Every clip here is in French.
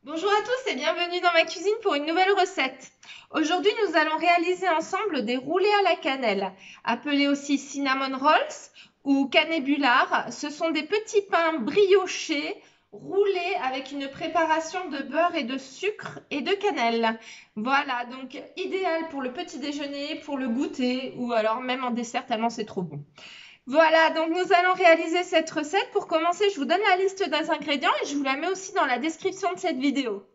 Bonjour à tous et bienvenue dans ma cuisine pour une nouvelle recette. Aujourd'hui, nous allons réaliser ensemble des roulés à la cannelle, appelés aussi cinnamon rolls ou canébulars. Ce sont des petits pains briochés roulés avec une préparation de beurre et de sucre et de cannelle. Voilà, donc idéal pour le petit déjeuner, pour le goûter ou alors même en dessert tellement c'est trop bon. Voilà, donc nous allons réaliser cette recette. Pour commencer, je vous donne la liste des ingrédients et je vous la mets aussi dans la description de cette vidéo.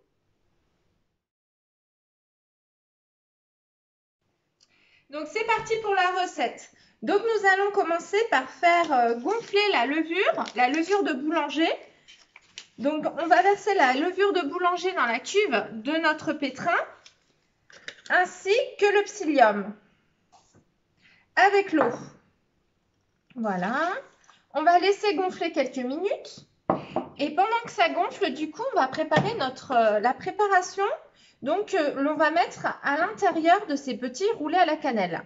Donc c'est parti pour la recette. Donc nous allons commencer par faire gonfler la levure de boulanger. Donc on va verser la levure de boulanger dans la cuve de notre pétrin, ainsi que le psyllium avec l'eau. Voilà. On va laisser gonfler quelques minutes. Et pendant que ça gonfle, du coup, on va préparer la préparation. Donc, l'on va mettre à l'intérieur de ces petits roulés à la cannelle.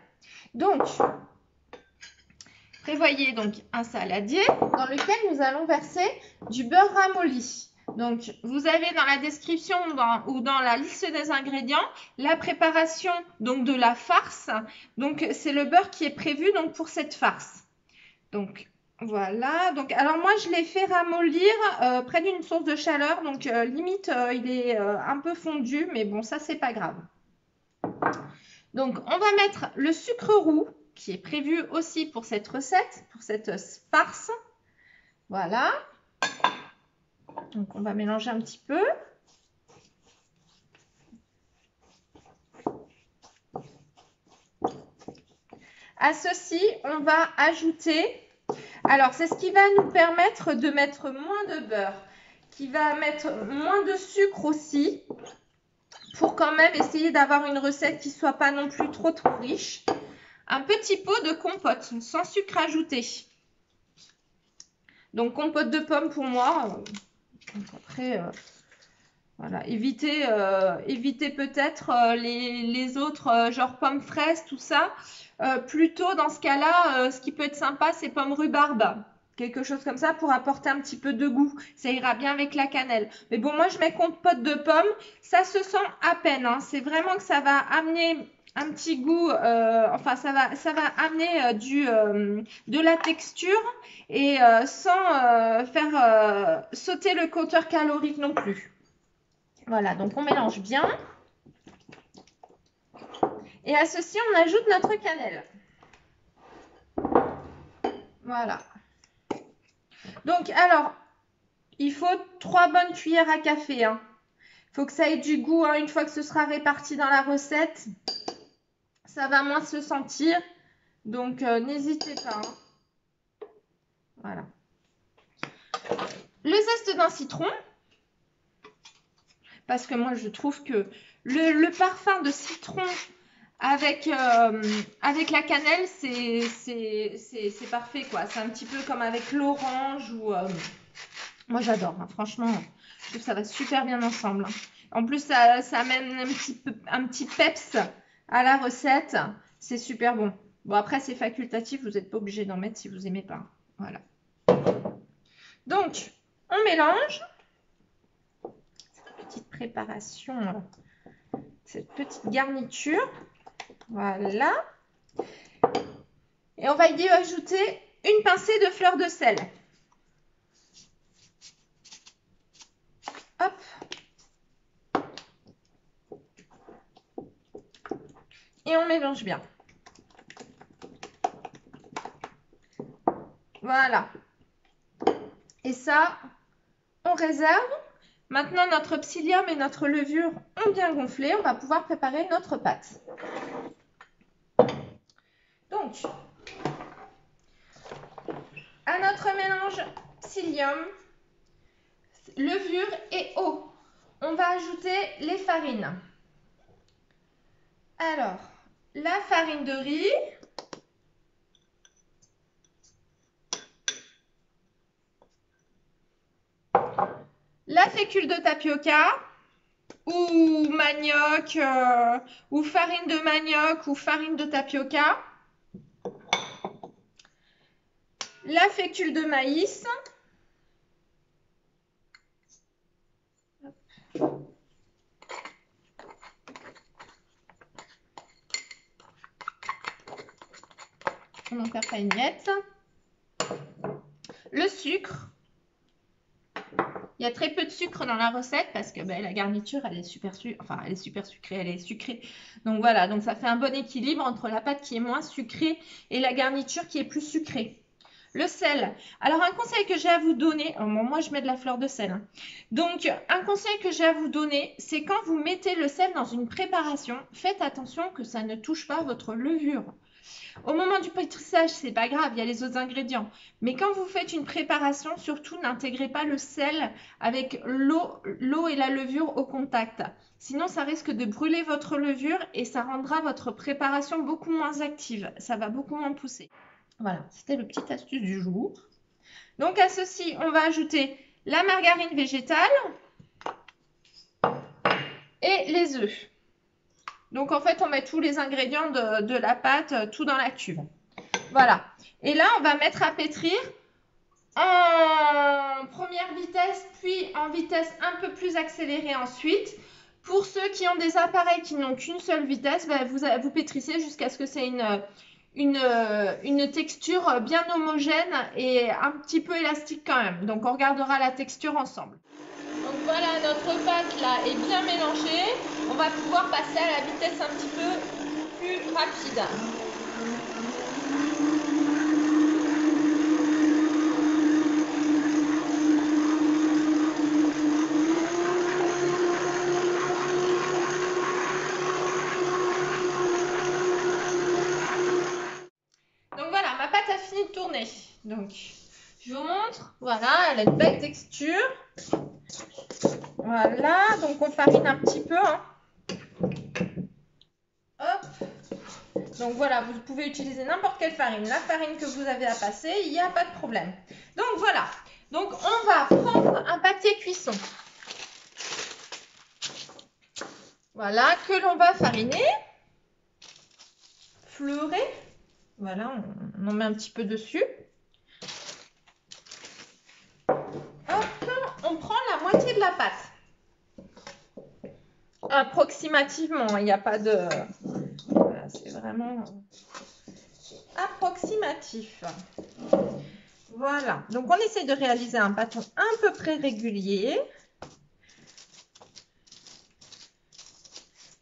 Donc, prévoyez donc un saladier dans lequel nous allons verser du beurre ramolli. Donc, vous avez dans la description ou dans la liste des ingrédients la préparation donc de la farce. Donc, c'est le beurre qui est prévu donc pour cette farce. Donc, voilà. Donc, alors moi, je l'ai fait ramollir près d'une source de chaleur. Donc, limite, il est un peu fondu, mais bon, ça, c'est pas grave. Donc, on va mettre le sucre roux qui est prévu aussi pour cette recette, pour cette farce. Voilà. Donc, on va mélanger un petit peu. À ceci, on va ajouter... Alors, c'est ce qui va nous permettre de mettre moins de beurre, qui va mettre moins de sucre aussi, pour quand même essayer d'avoir une recette qui ne soit pas non plus trop riche. Un petit pot de compote sans sucre ajouté. Donc, compote de pommes pour moi. Après, voilà, évitez peut-être les autres, genre pommes fraises, tout ça. Plutôt, dans ce cas-là, ce qui peut être sympa, c'est pommes rhubarbe. Quelque chose comme ça pour apporter un petit peu de goût. Ça ira bien avec la cannelle. Mais bon, moi, je mets compote de pommes. Ça se sent à peine. Hein. C'est vraiment que ça va amener un petit goût. Enfin, ça va amener de la texture et sans faire sauter le compteur calorique non plus. Voilà, donc on mélange bien. Et à ceci, on ajoute notre cannelle. Voilà. Donc, alors, il faut 3 bonnes cuillères à café. Hein. Faut que ça ait du goût. Hein. Une fois que ce sera réparti dans la recette, ça va moins se sentir. Donc, n'hésitez pas. Hein. Voilà. Le zeste d'un citron. Parce que moi, je trouve que le parfum de citron avec la cannelle, c'est parfait, quoi. C'est un petit peu comme avec l'orange ou... moi, j'adore. Hein. Franchement, je trouve que ça va super bien ensemble. Hein. En plus, ça amène un petit peps à la recette. C'est super bon. Bon, après, c'est facultatif. Vous n'êtes pas obligé d'en mettre si vous n'aimez pas. Voilà. Donc, on mélange. Cette petite préparation, cette petite garniture. Voilà. Et on va y ajouter une pincée de fleur de sel. Hop. Et on mélange bien. Voilà. Et ça, on réserve. Maintenant, notre psyllium et notre levure ont bien gonflé. On va pouvoir préparer notre pâte. Donc, à notre mélange psyllium, levure et eau, on va ajouter les farines. Alors, la farine de riz, la fécule de tapioca ou manioc ou farine de manioc ou farine de tapioca, la fécule de maïs, On en faire pas une miette. Le sucre. Il y a très peu de sucre dans la recette parce que la garniture, elle est super sucrée. Enfin, elle est super sucrée, elle est sucrée. Donc voilà, donc ça fait un bon équilibre entre la pâte qui est moins sucrée et la garniture qui est plus sucrée. Le sel. Alors, un conseil que j'ai à vous donner, moi je mets de la fleur de sel. Donc, un conseil que j'ai à vous donner, c'est quand vous mettez le sel dans une préparation, faites attention que ça ne touche pas votre levure. Au moment du pétrissage, c'est pas grave, il y a les autres ingrédients. Mais quand vous faites une préparation, surtout n'intégrez pas le sel avec l'eau et la levure au contact. Sinon, ça risque de brûler votre levure et ça rendra votre préparation beaucoup moins active. Ça va beaucoup moins pousser. Voilà, c'était le petit astuce du jour. Donc à ceci, on va ajouter la margarine végétale et les œufs. Donc en fait, on met tous les ingrédients de la pâte, tout dans la cuve. Voilà. Et là, on va mettre à pétrir en première vitesse, puis en vitesse un peu plus accélérée ensuite. Pour ceux qui ont des appareils qui n'ont qu'une seule vitesse, vous pétrissez jusqu'à ce que c'est une texture bien homogène et un petit peu élastique quand même. Donc on regardera la texture ensemble. Donc voilà, notre pâte là est bien mélangée. On va pouvoir passer à la vitesse un petit peu plus rapide. Donc voilà, ma pâte a fini de tourner. Donc je vous montre. Voilà, elle a une belle texture. Voilà, donc on farine un petit peu. Hein. Hop. Donc voilà, vous pouvez utiliser n'importe quelle farine. La farine que vous avez à passer, il n'y a pas de problème. Donc voilà. Donc on va prendre un papier cuisson. Voilà, que l'on va fariner. Fleurer. Voilà, on en met un petit peu dessus. Hop, on prend la moitié de la pâte. Approximativement, il n'y a pas de... Voilà, c'est vraiment approximatif. Voilà, donc on essaie de réaliser un bâton à peu près régulier.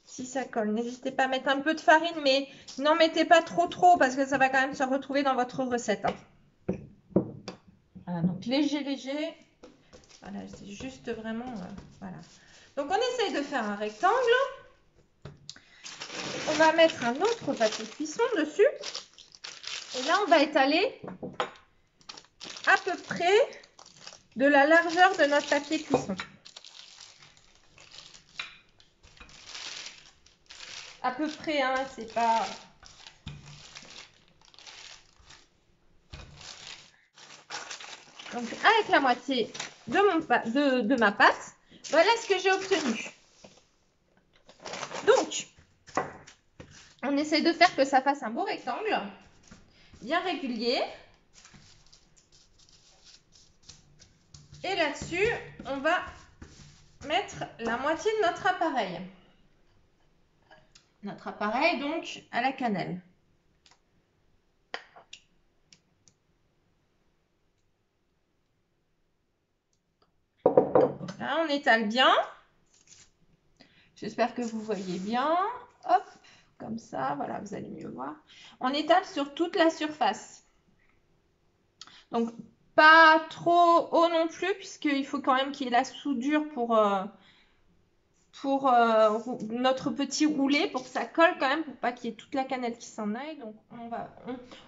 Si ça colle, n'hésitez pas à mettre un peu de farine, mais n'en mettez pas trop parce que ça va quand même se retrouver dans votre recette. Hein. Voilà, donc léger. Voilà, c'est juste vraiment... voilà. Donc on essaye de faire un rectangle. On va mettre un autre papier cuisson dessus. Et là, on va étaler à peu près de la largeur de notre papier cuisson. À peu près, hein, c'est pas... Donc, avec la moitié de ma pâte, voilà ce que j'ai obtenu. Donc, on essaie de faire que ça fasse un beau rectangle, bien régulier. Et là-dessus, on va mettre la moitié de notre appareil. Notre appareil, donc, à la cannelle. Là, on étale bien. J'espère que vous voyez bien. Hop, comme ça, voilà, vous allez mieux voir. On étale sur toute la surface. Donc, pas trop haut non plus, puisqu'il faut quand même qu'il y ait la soudure pour notre petit roulé, pour que ça colle quand même, pour pas qu'il y ait toute la cannelle qui s'en aille. Donc,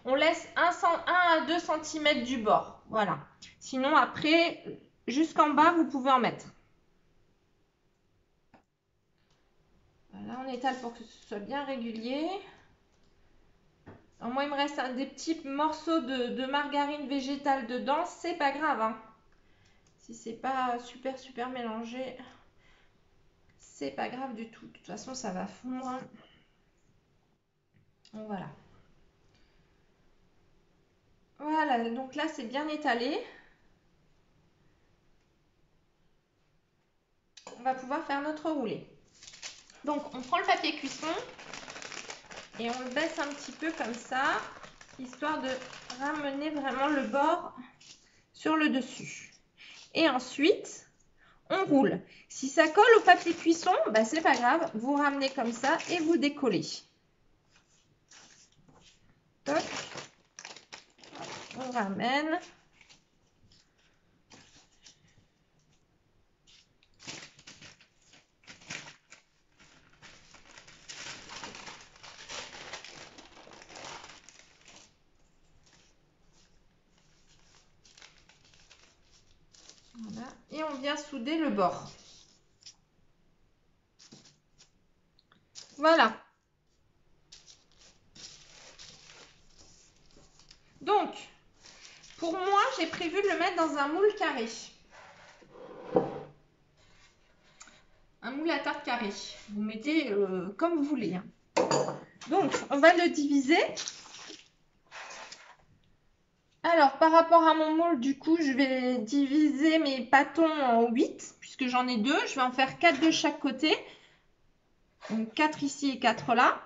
on laisse 1 à 2 cm du bord. Voilà. Sinon, après, jusqu'en bas, vous pouvez en mettre. Voilà, on étale pour que ce soit bien régulier. Alors moi, il me reste des petits morceaux de margarine végétale dedans. C'est pas grave. Hein. Si c'est pas super mélangé, c'est pas grave du tout. De toute façon, ça va fondre. Donc voilà. Voilà, donc là, c'est bien étalé. va pouvoir faire notre roulé. Donc, on prend le papier cuisson et on le baisse un petit peu comme ça, histoire de ramener vraiment le bord sur le dessus. Et ensuite, on roule. Si ça colle au papier cuisson, bah, c'est pas grave, vous ramenez comme ça et vous décollez. Toc. On ramène. Voilà. Et on vient souder le bord. Voilà. Donc, pour moi, j'ai prévu de le mettre dans un moule carré. Un moule à tarte carré. Vous mettez comme vous voulez. Hein. Donc, on va le diviser. Alors, par rapport à mon moule, du coup, je vais diviser mes pâtons en 8, puisque j'en ai 2. Je vais en faire 4 de chaque côté. Donc, 4 ici et 4 là.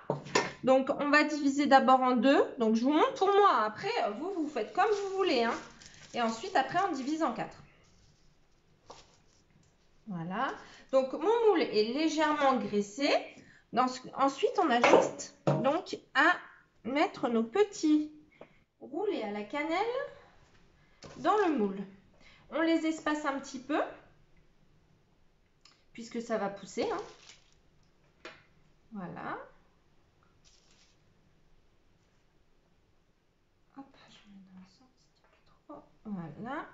Donc, on va diviser d'abord en 2. Donc, je vous montre pour moi. Après, vous faites comme vous voulez. Hein. Et ensuite, après, on divise en 4. Voilà. Donc, mon moule est légèrement graissé. Ensuite, on a juste donc à mettre nos petits roulés à la cannelle dans le moule. On les espace un petit peu, puisque ça va pousser. Hein. Voilà. Hop, je mets dans le sens. Voilà.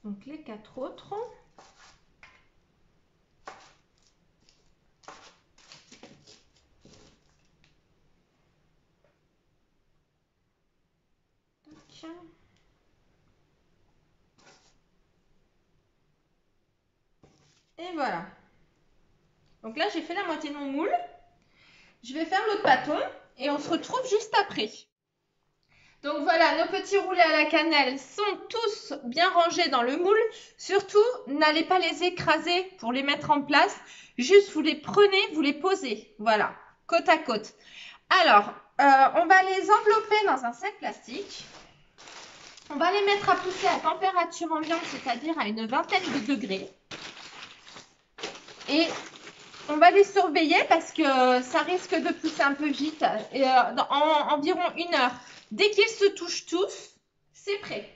Donc, les 4 autres. Tac. Et voilà. Donc là, j'ai fait la moitié de mon moule. Je vais faire l'autre bâton et on se retrouve juste après. Donc voilà, nos petits roulés à la cannelle sont tous bien rangés dans le moule. Surtout, n'allez pas les écraser pour les mettre en place. Juste, vous les prenez, vous les posez. Voilà, côte à côte. Alors, on va les envelopper dans un sac plastique. On va les mettre à pousser à température ambiante, c'est-à-dire à une vingtaine de degrés. Et on va les surveiller parce que ça risque de pousser un peu vite, en environ 1 heure. Dès qu'ils se touchent tous, c'est prêt.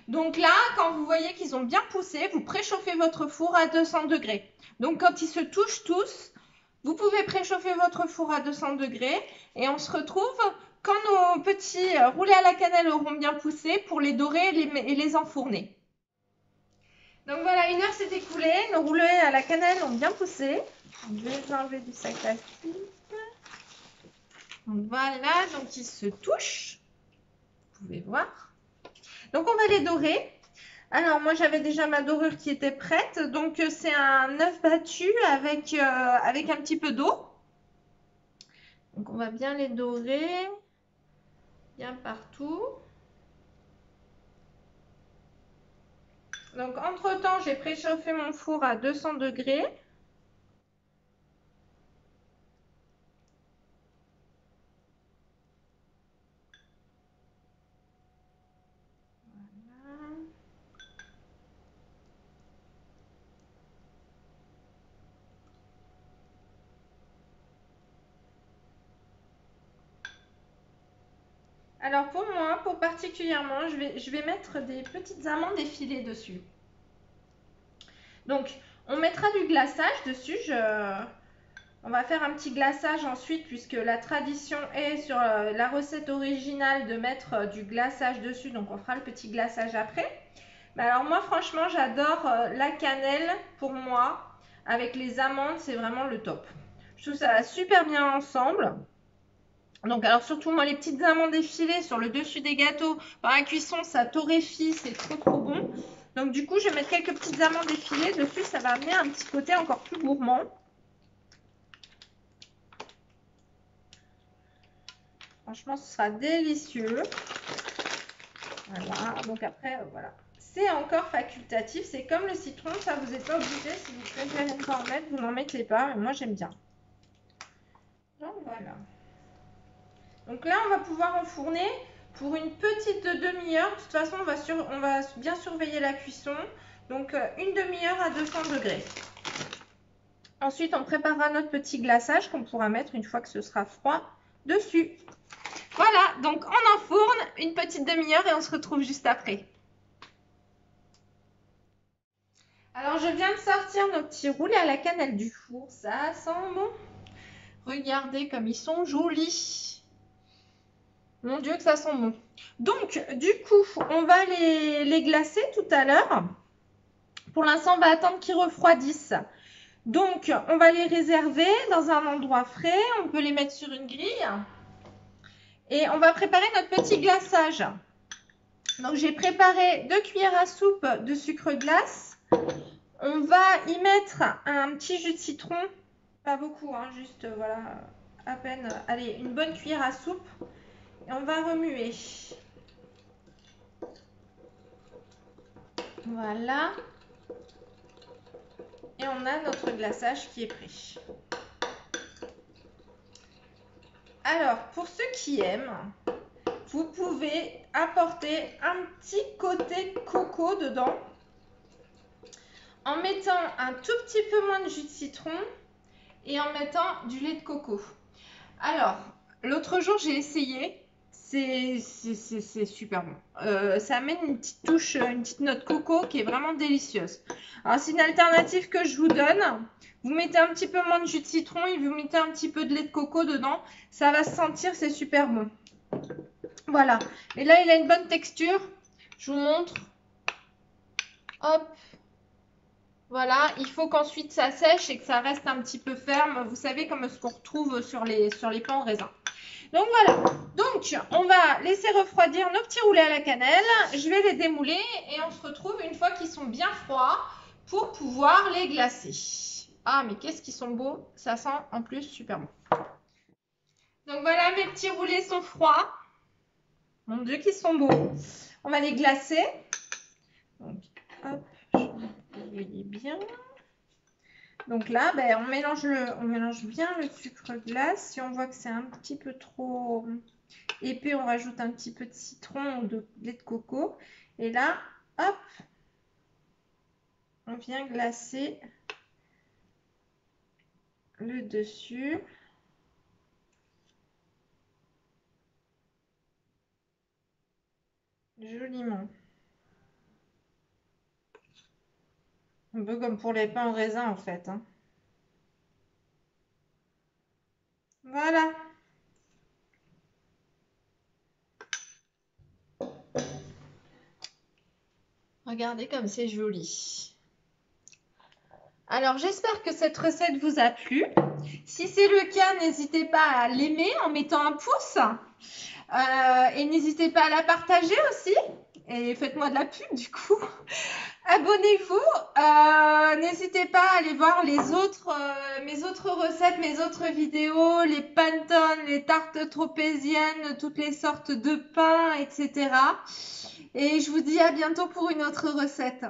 Donc là, quand vous voyez qu'ils ont bien poussé, vous préchauffez votre four à 200 degrés. Donc quand ils se touchent tous, vous pouvez préchauffer votre four à 200 degrés et on se retrouve quand nos petits roulés à la cannelle auront bien poussé pour les dorer et les enfourner. Donc voilà, 1 heure s'est écoulée, nos roulés à la cannelle ont bien poussé. Je vais les enlever du sac plastique. Donc voilà, donc ils se touchent. Vous pouvez voir. Donc on va les dorer. Alors moi j'avais déjà ma dorure qui était prête. Donc c'est un œuf battu avec un petit peu d'eau. Donc on va bien les dorer. Bien partout. Donc entre-temps, j'ai préchauffé mon four à 200 degrés. Voilà. Alors pour moi, pour particulièrement, je vais mettre des petites amandes effilées dessus. Donc, on mettra du glaçage dessus. On va faire un petit glaçage ensuite puisque la tradition est sur la recette originale de mettre du glaçage dessus. Donc, on fera le petit glaçage après. Mais alors moi, franchement, j'adore la cannelle pour moi. Avec les amandes, c'est vraiment le top. Je trouve ça va super bien ensemble. Donc, alors surtout, moi, les petites amandes effilées sur le dessus des gâteaux, par la cuisson, ça torréfie, c'est trop, trop bon. Donc, du coup, je vais mettre quelques petites amandes effilées dessus. Ça va amener un petit côté encore plus gourmand. Franchement, ce sera délicieux. Voilà. Donc, après, voilà. c'est encore facultatif. C'est comme le citron, ça vous est pas obligé. Si vous préférez ne pas en mettre, vous n'en mettez pas. Mais moi, j'aime bien. Donc voilà. Donc là, on va pouvoir enfourner pour une petite demi-heure. De toute façon, on va bien surveiller la cuisson. Donc une demi-heure à 200 degrés. Ensuite, on préparera notre petit glaçage qu'on pourra mettre une fois que ce sera froid dessus. Voilà, donc on enfourne une petite demi-heure et on se retrouve juste après. Alors, je viens de sortir nos petits roulés à la cannelle du four. Ça sent bon. Regardez comme ils sont jolis. Mon Dieu que ça sent bon. Donc, du coup, on va les glacer tout à l'heure. Pour l'instant, on va attendre qu'ils refroidissent. Donc, on va les réserver dans un endroit frais. On peut les mettre sur une grille. Et on va préparer notre petit glaçage. Donc, j'ai préparé 2 cuillères à soupe de sucre glace. On va y mettre un petit jus de citron. Pas beaucoup, hein, juste, voilà, à peine. Allez, une bonne cuillère à soupe. Et on va remuer. Voilà. Et on a notre glaçage qui est prêt. Alors, pour ceux qui aiment, vous pouvez apporter un petit côté coco dedans en mettant un tout petit peu moins de jus de citron et en mettant du lait de coco. Alors, l'autre jour, j'ai essayé. C'est super bon. Ça amène une petite touche, une petite note coco qui est vraiment délicieuse. Alors, c'est une alternative que je vous donne. Vous mettez un petit peu moins de jus de citron et vous mettez un petit peu de lait de coco dedans. Ça va se sentir, c'est super bon. Voilà. Et là, il a une bonne texture. Je vous montre. Hop. Voilà. Il faut qu'ensuite ça sèche et que ça reste un petit peu ferme. Vous savez, comme ce qu'on retrouve sur les pains au raisin. Donc voilà, donc on va laisser refroidir nos petits roulés à la cannelle. Je vais les démouler et on se retrouve une fois qu'ils sont bien froids pour pouvoir les glacer. Ah mais qu'est-ce qu'ils sont beaux, ça sent en plus super bon. Donc voilà, mes petits roulés sont froids. Mon Dieu qu'ils sont beaux. On va les glacer. Donc hop, je vais les bien. Donc là, ben, on mélange bien le sucre glace. Si on voit que c'est un petit peu trop épais, on rajoute un petit peu de citron ou de lait de coco. Et là, hop, on vient glacer le dessus. Joliment. Un peu comme pour les pains au raisin en fait. Hein. Voilà. Regardez comme c'est joli. Alors, j'espère que cette recette vous a plu. Si c'est le cas, n'hésitez pas à l'aimer en mettant un pouce. Et n'hésitez pas à la partager aussi. Et faites-moi de la pub du coup. Abonnez-vous. N'hésitez pas à aller voir mes autres recettes, mes autres vidéos, les pantone, les tartes tropéziennes, toutes les sortes de pains, etc. Et je vous dis à bientôt pour une autre recette.